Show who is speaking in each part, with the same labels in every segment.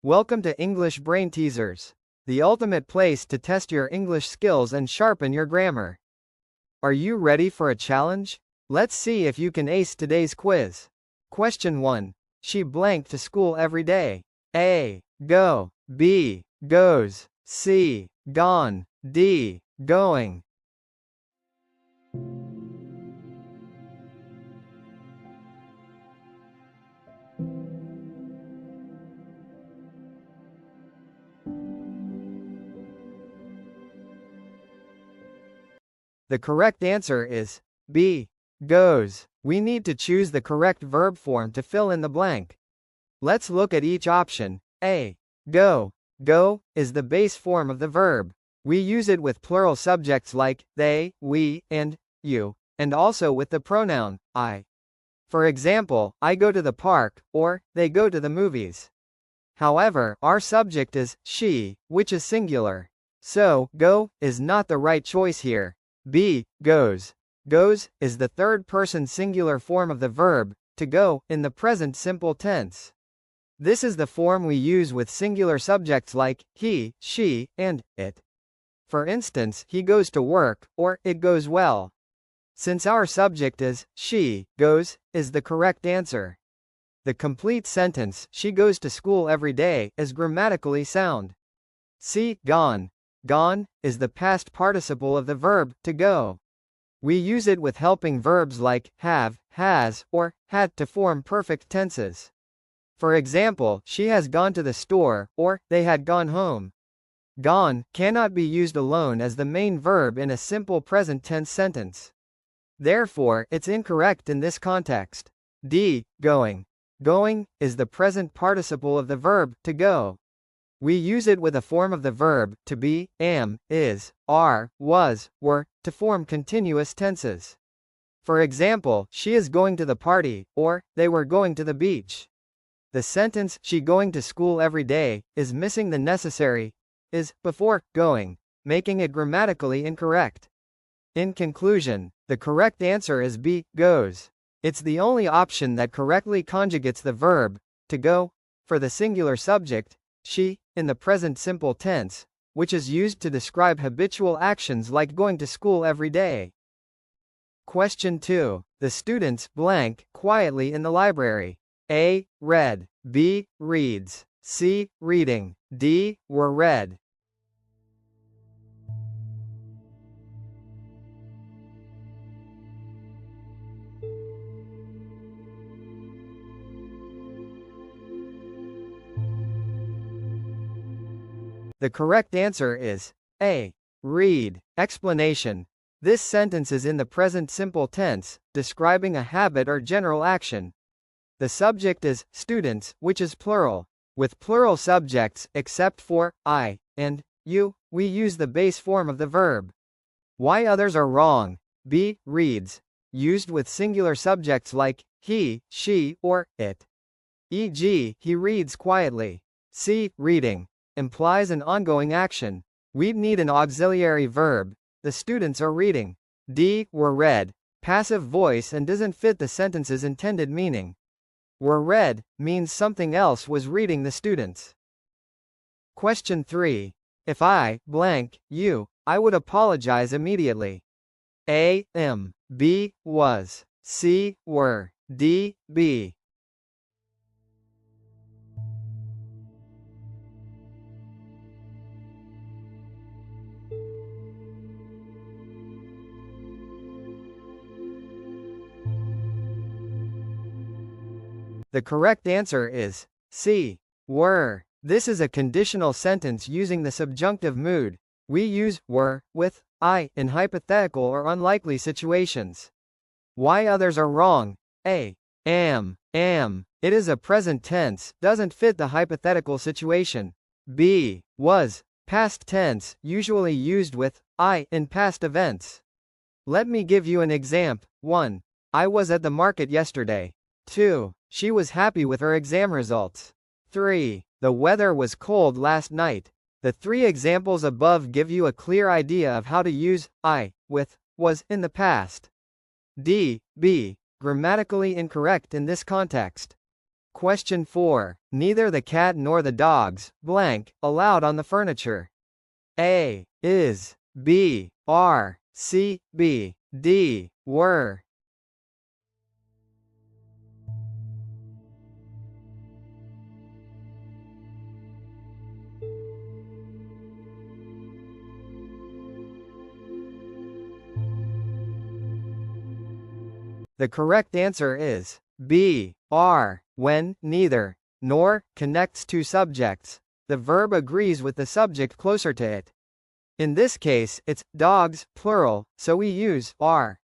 Speaker 1: Welcome to English Brain Teasers, the ultimate place to test your English skills and sharpen your grammar. Are you ready for a challenge? Let's see if you can ace today's quiz. Question 1. She blanked to school every day. A. Go. B. Goes. C. Gone. D. Going. The correct answer is B. Goes. We need to choose the correct verb form to fill in the blank. Let's look at each option. A. Go. Go is the base form of the verb. We use it with plural subjects like they, we, and you, and also with the pronoun I. For example, I go to the park, or they go to the movies. However, our subject is she, which is singular. So, go is not the right choice here. B. Goes. Goes is the third person singular form of the verb to go in the present simple tense. This is the form we use with singular subjects like he, she, and it. For instance, he goes to work, or it goes well. Since our subject is she goes is the correct answer. The complete sentence, she goes to school every day, is grammatically sound. C. Gone. Gone is the past participle of the verb to go. We use it with helping verbs like have, has, or had to form perfect tenses. For example, she has gone to the store, or they had gone home. Gone cannot be used alone as the main verb in a simple present tense sentence. Therefore, it's incorrect in this context. D. Going. Going is the present participle of the verb to go. We use it with a form of the verb to be, am, is, are, was, were, to form continuous tenses. For example, she is going to the party, or they were going to the beach. The sentence, she going to school every day, is missing the necessary is before going, making it grammatically incorrect. In conclusion, the correct answer is B. Goes. It's the only option that correctly conjugates the verb to go for the singular subject, she, in the present simple tense, which is used to describe habitual actions like going to school every day. Question 2. The students blank quietly in the library. A. Read. B. Reads. C. Reading. D. Were read. The correct answer is A. Read. Explanation. This sentence is in the present simple tense, describing a habit or general action. The subject is students, which is plural. With plural subjects, except for I and you, we use the base form of the verb. Why others are wrong. B. Reads. Used with singular subjects like he, she, or it. E.g., he reads quietly. C. Reading. Implies an ongoing action. We'd need an auxiliary verb. The students are reading. D. Were read. Passive voice and doesn't fit the sentence's intended meaning. Were read means something else was reading the students. Question 3. If I blank you, I would apologize immediately. A. Am. B. Was. C. Were. D. Be. The correct answer is C. Were. This is a conditional sentence using the subjunctive mood. We use were with I in hypothetical or unlikely situations. Why others are wrong. A. Am. It is a present tense, doesn't fit the hypothetical situation. B. Was. Past tense, usually used with I in past events. Let me give you an example. 1. I was at the market yesterday. 2. She was happy with her exam results. 3. The weather was cold last night. The 3 examples above give you a clear idea of how to use I with was in the past. D. Be. Grammatically incorrect in this context. Question 4. Neither the cat nor the dogs, blank, allowed on the furniture. A. Is. B. Are. C. B. D. Were. The correct answer is B. Are. When neither nor connects two subjects, the verb agrees with the subject closer to it. In this case, it's dogs, plural, so we use are.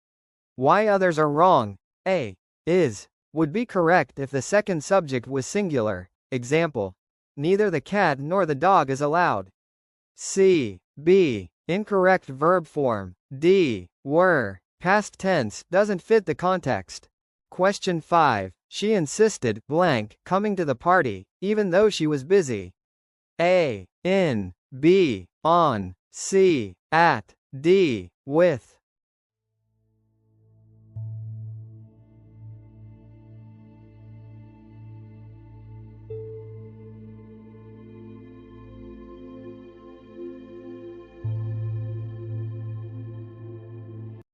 Speaker 1: Why others are wrong? A. Is would be correct if the second subject was singular. Example: neither the cat nor the dog is allowed. C. B. Incorrect verb form. D. Were. Past tense doesn't fit the context. Question 5. She insisted blank coming to the party, even though she was busy. A. In. B. On. C. At. D. With.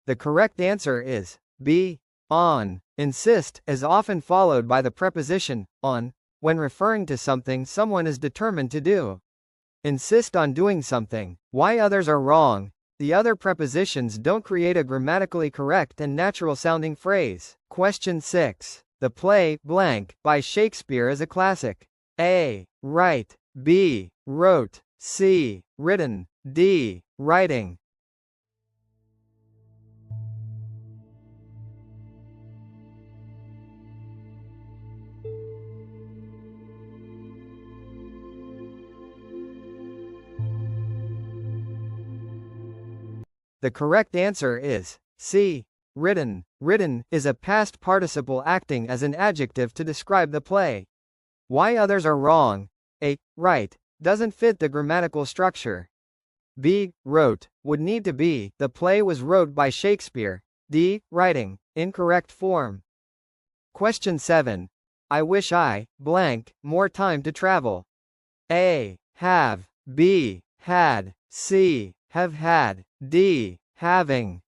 Speaker 1: The correct answer is B. On. Insist is often followed by the preposition on when referring to something someone is determined to do. Insist on doing something. Why others are wrong. The other prepositions don't create a grammatically correct and natural sounding phrase. Question 6. The play blank by Shakespeare is a classic. A. Write. B. Wrote. C. Written. D. Writing. The correct answer is C. Written. Written is a past participle acting as an adjective to describe the play. Why others are wrong. A. Write doesn't fit the grammatical structure. B. Wrote would need to be the play was wrote by Shakespeare. D. Writing incorrect form. Question 7. I wish I blank more time to travel. A. Have. B. Had. C. Have had. D. Having.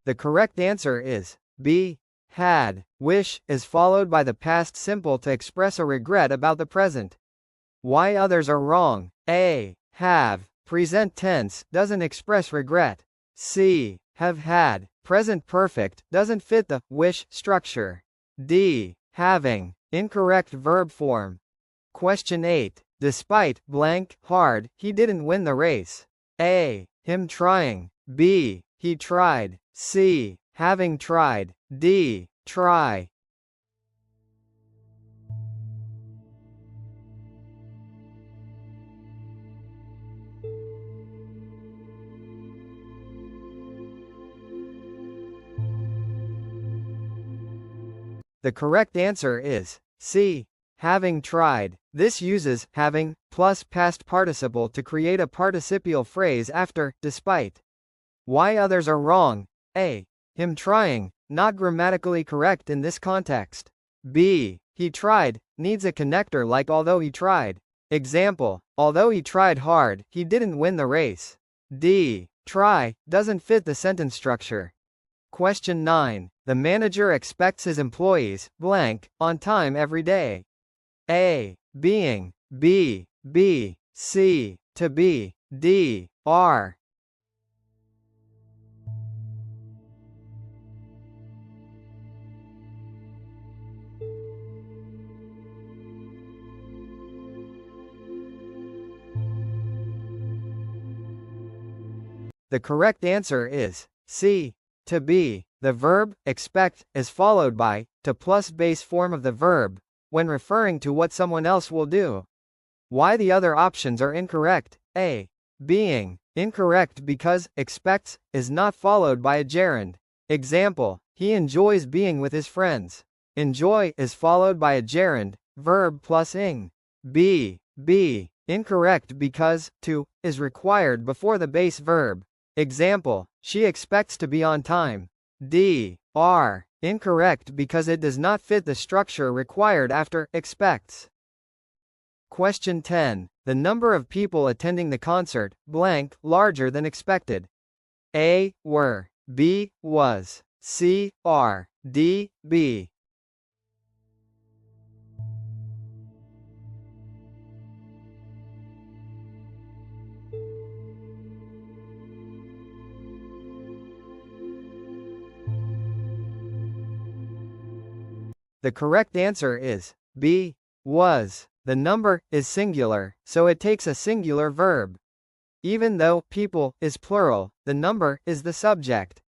Speaker 1: The correct answer is B. Had. Wish is followed by the past simple to express a regret about the present. Why others are wrong. A. Have. Present tense doesn't express regret. C. Have had. Present perfect doesn't fit the wish structure. D. Having. Incorrect verb form. Question 8. Despite blank hard, he didn't win the race. A. Him trying. B. He tried. C. Having tried. D. Try. The correct answer is C. Having tried. This uses having plus past participle to create a participial phrase after despite. Why others are wrong. A. Him trying, not grammatically correct in this context. B. He tried, needs a connector like although he tried. Example: although he tried hard, he didn't win the race. D. Try doesn't fit the sentence structure. Question 9. The manager expects his employees blank on time every day. A. Being. B. Be. C. To be. D. Are. The correct answer is C. To be. The verb expect is followed by to plus base form of the verb when referring to what someone else will do. Why the other options are incorrect. A. Being. Incorrect because expects is not followed by a gerund. Example: he enjoys being with his friends. Enjoy is followed by a gerund verb plus ing. B. Incorrect because to is required before the base verb. Example, she expects to be on time. D. Incorrect because it does not fit the structure required after expects. Question 10. The number of people attending the concert, blank, larger than expected. A. Were. B. Was. C. Are. D. Be. The correct answer is B. Was. The number is singular, so it takes a singular verb. Even though people is plural, the number is the subject.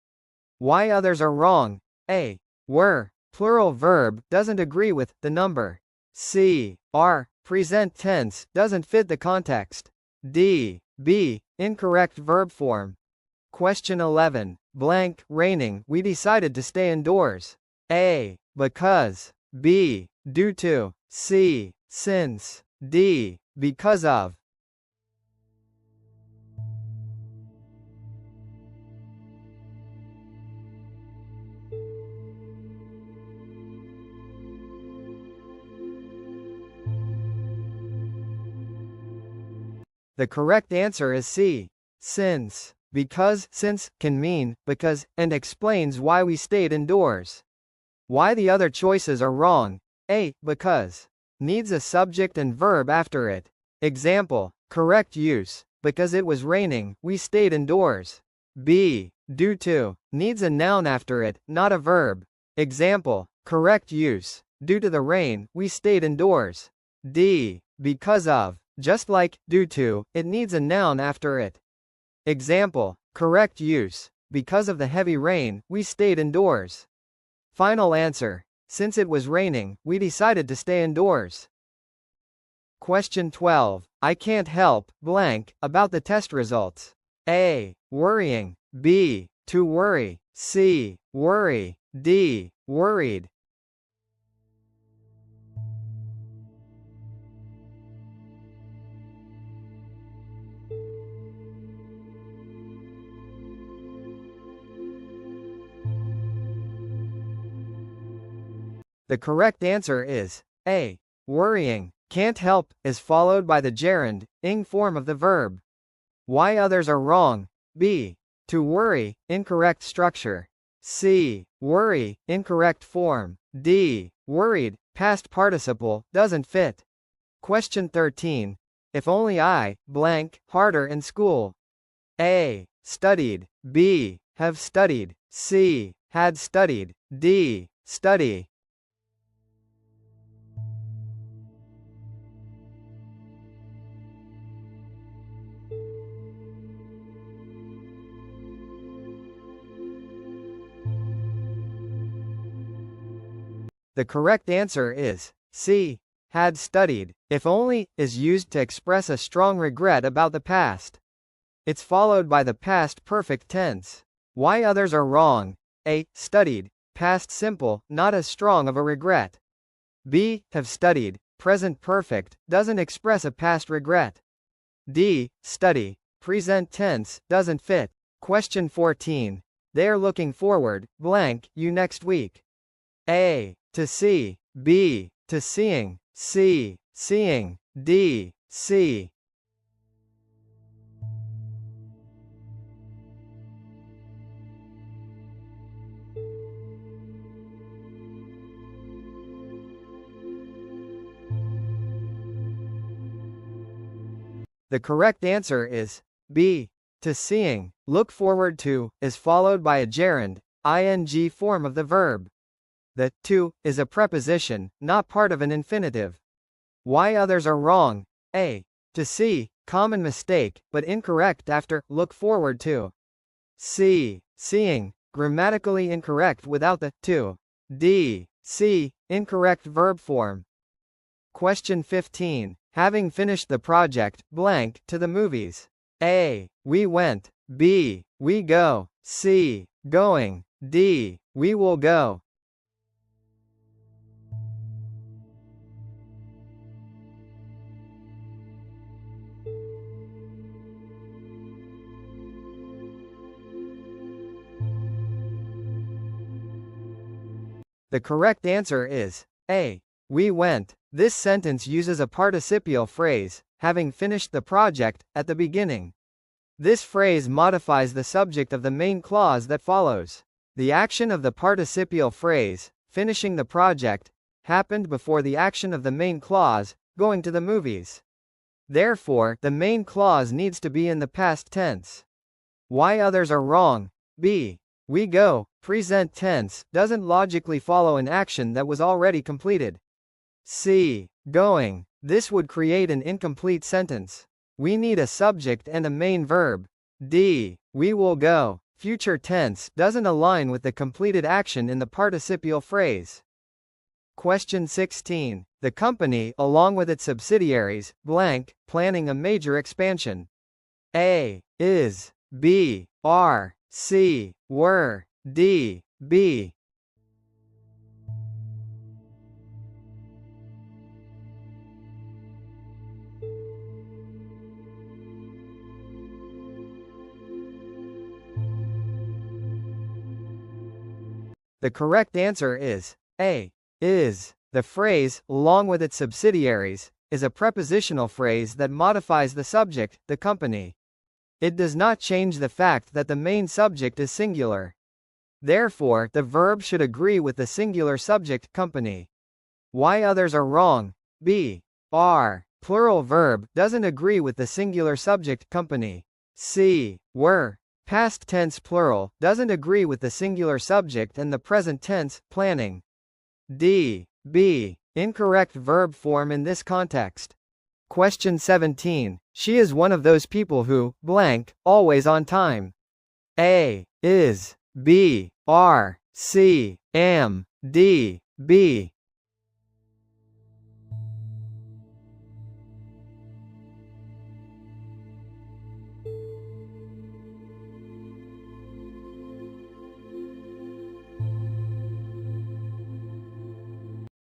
Speaker 1: Why others are wrong? A. Were, plural verb, doesn't agree with the number. C. Are, present tense, doesn't fit the context. D. Be, incorrect verb form. Question 11. Blank, raining, we decided to stay indoors. A. Because. B. Due to. C. Since. D. Because of. The correct answer is C. Since. Because, since, can mean, because, and explains why we stayed indoors. Why the other choices are wrong. A. Because. Needs a subject and verb after it. Example, correct use. Because it was raining, we stayed indoors. B. Due to. Needs a noun after it, not a verb. Example, correct use. Due to the rain, we stayed indoors. D. Because of. Just like due to, it needs a noun after it. Example, correct use. Because of the heavy rain, we stayed indoors. Final answer. Since it was raining, we decided to stay indoors. Question 12. I can't help, blank, about the test results. A. Worrying. B. To worry. C. Worry. D. Worried. The correct answer is A. Worrying. Can't help is followed by the gerund, ing form of the verb. Why others are wrong. B. To worry, incorrect structure. C. Worry, incorrect form. D. Worried, past participle, doesn't fit. Question 13. If only I, blank, harder in school. A. Studied. B. Have studied. C. Had studied. D. Study. The correct answer is C. Had studied. If only is used to express a strong regret about the past. It's followed by the past perfect tense. Why others are wrong. A. Studied. Past simple, not as strong of a regret. B. Have studied. Present perfect, doesn't express a past regret. D. Study. Present tense, doesn't fit. Question 14. They're looking forward, blank, you next week. A. To see. B. To seeing. C. Seeing. D. See. The correct answer is B. To seeing. Look forward to is followed by a gerund, ing form of the verb. The to is a preposition, not part of an infinitive. Why others are wrong. A. To see, common mistake, but incorrect after look forward to. C. Seeing, grammatically incorrect without the to. D. See, incorrect verb form. Question 15. Having finished the project, blank, to the movies. A. We went. B. We go. C. Going. D. We will go. The correct answer is A. We went. This sentence uses a participial phrase, having finished the project, at the beginning. This phrase modifies the subject of the main clause that follows. The action of the participial phrase, finishing the project, happened before the action of the main clause, going to the movies. Therefore, the main clause needs to be in the past tense. Why others are wrong? B. We go, present tense, doesn't logically follow an action that was already completed. C. Going. This would create an incomplete sentence. We need a subject and a main verb. D. We will go, future tense, doesn't align with the completed action in the participial phrase. Question 16. The company, along with its subsidiaries, blank, planning a major expansion. A. Is. B. Are. C. Were. D. Be. The correct answer is A. Is. The phrase, along with its subsidiaries, is a prepositional phrase that modifies the subject, the company. It does not change the fact that the main subject is singular. Therefore, the verb should agree with the singular subject, company. Why others are wrong? B. Are. Plural verb, doesn't agree with the singular subject, company. C. Were. Past tense plural, doesn't agree with the singular subject and the present tense, planning. D. Be. Incorrect verb form in this context. Question 17. She is one of those people who, blank, always on time. A. Is. B. Are. C. Am. D. Be.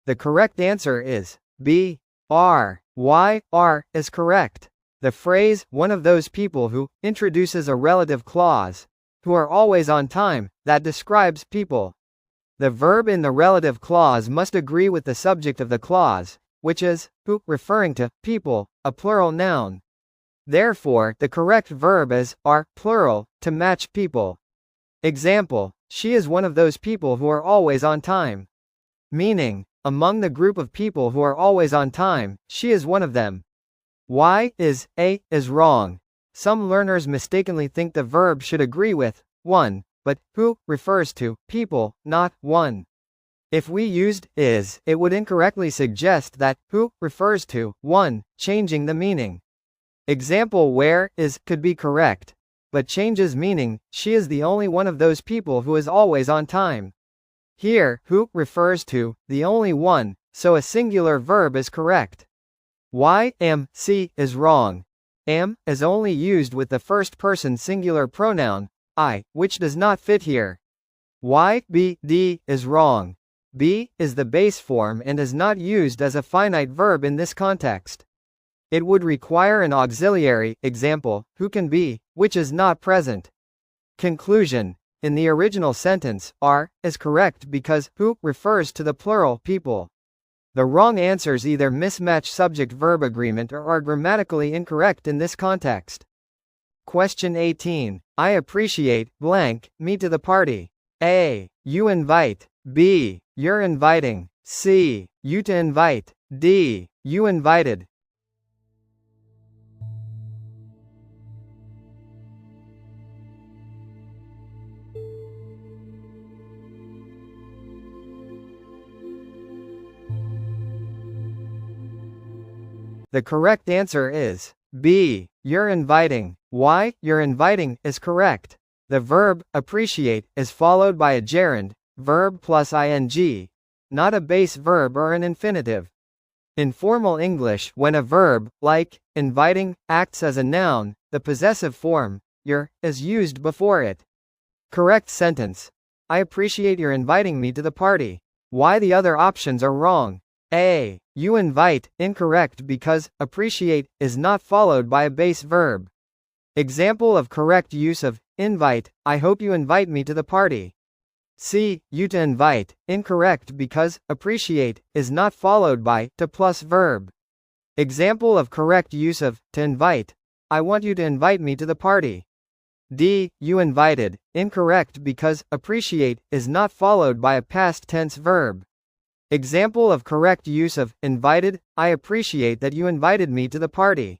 Speaker 1: The correct answer is B. Are. Why? Are is correct. The phrase, one of those people who, introduces a relative clause, who are always on time, that describes people. The verb in the relative clause must agree with the subject of the clause, which is, who, referring to, people, a plural noun. Therefore, the correct verb is, are, plural, to match people. Example, she is one of those people who are always on time. Meaning, among the group of people who are always on time, she is one of them. Why is A is wrong. Some learners mistakenly think the verb should agree with one, but who refers to people, not one. If we used is, it would incorrectly suggest that who refers to one, changing the meaning. Example where is could be correct, but changes meaning. She is the only one of those people who is always on time. Here, who refers to the only one, so a singular verb is correct. Why am C is wrong. Am is only used with the first person singular pronoun I, which does not fit here. Why B D is wrong. Be is the base form and is not used as a finite verb in this context. It would require an auxiliary, example, who can be, which is not present. Conclusion. In the original sentence, are is correct because who refers to the plural people. The wrong answers either mismatch subject-verb agreement or are grammatically incorrect in this context. Question 18. I appreciate, blank, me to the party. A. You invite. B. You're inviting. C. You to invite. D. You invited. The correct answer is B. You're inviting. Why? You're inviting is correct. The verb, appreciate, is followed by a gerund, verb plus ing, not a base verb or an infinitive. In formal English, when a verb, like, inviting, acts as a noun, the possessive form, you're, is used before it. Correct sentence. I appreciate your inviting me to the party. Why the other options are wrong. A. You invite, incorrect because appreciate is not followed by a base verb. Example of correct use of invite, I hope you invite me to the party. C. You to invite, incorrect because appreciate is not followed by to plus verb. Example of correct use of to invite. I want you to invite me to the party. D. You invited, incorrect because appreciate is not followed by a past tense verb. Example of correct use of invited. I appreciate that you invited me to the party.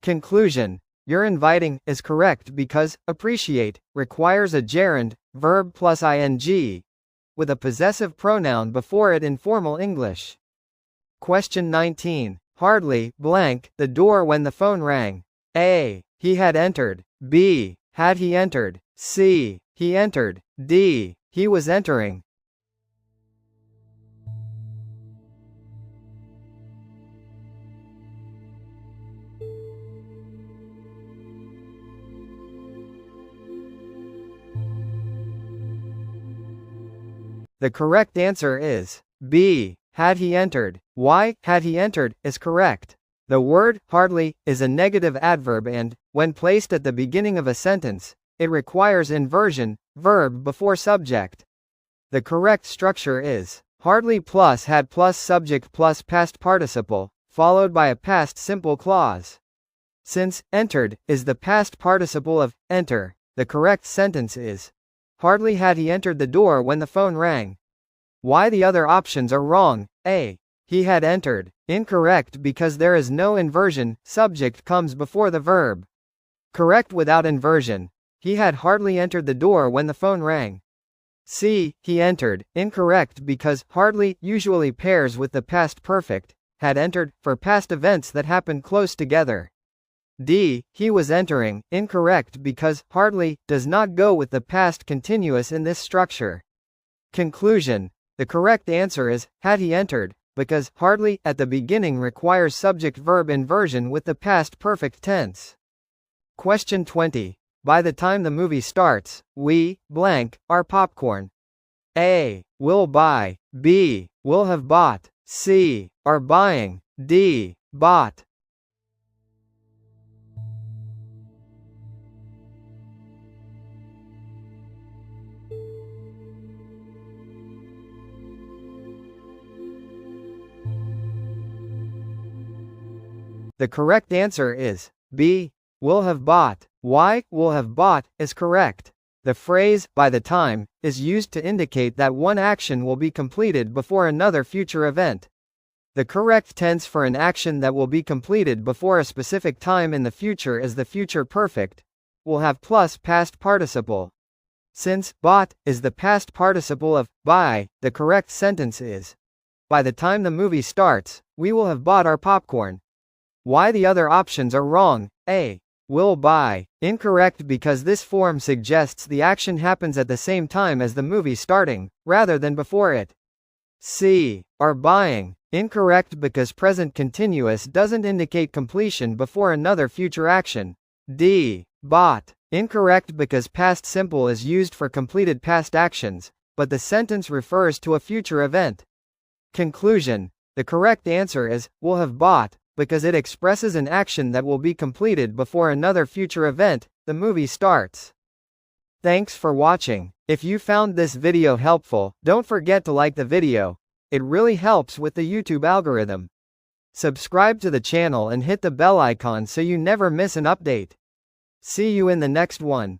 Speaker 1: Conclusion. Your inviting is correct because appreciate requires a gerund, verb plus ing, with a possessive pronoun before it in formal English. Question 19. Hardly, blank, the door when the phone rang. A. He had entered. B. Had he entered? C. He entered. D. He was entering. The correct answer is B. Had he entered. Why had he entered is correct. The word hardly is a negative adverb and, when placed at the beginning of a sentence, it requires inversion, verb before subject. The correct structure is hardly plus had plus subject plus past participle, followed by a past simple clause. Since entered is the past participle of enter, the correct sentence is hardly had he entered the door when the phone rang. Why the other options are wrong. A. He had entered. Incorrect because there is no inversion, subject comes before the verb. Correct without inversion. He had hardly entered the door when the phone rang. C. He entered. Incorrect because hardly usually pairs with the past perfect, had entered, for past events that happen close together. D. He was entering. Incorrect because hardly does not go with the past continuous in this structure. Conclusion. The correct answer is had he entered, because hardly at the beginning requires subject-verb inversion with the past perfect tense. Question 20. By the time the movie starts, we, blank, are popcorn. A. Will buy. B. Will have bought. C. Are buying. D. Bought. The correct answer is B. Will have bought. Why will have bought is correct. The phrase by the time is used to indicate that one action will be completed before another future event. The correct tense for an action that will be completed before a specific time in the future is the future perfect. Will have plus past participle. Since bought is the past participle of buy, the correct sentence is by the time the movie starts, we will have bought our popcorn. Why the other options are wrong. A. Will buy. Incorrect because this form suggests the action happens at the same time as the movie starting, rather than before it. C. Are buying. Incorrect because present continuous doesn't indicate completion before another future action. D. Bought. Incorrect because past simple is used for completed past actions, but the sentence refers to a future event. Conclusion. The correct answer is will have bought, because it expresses an action that will be completed before another future event, the movie starts. Thanks for watching. If you found this video helpful, don't forget to like the video. It really helps with the YouTube algorithm. Subscribe to the channel and hit the bell icon so you never miss an update. See you in the next one.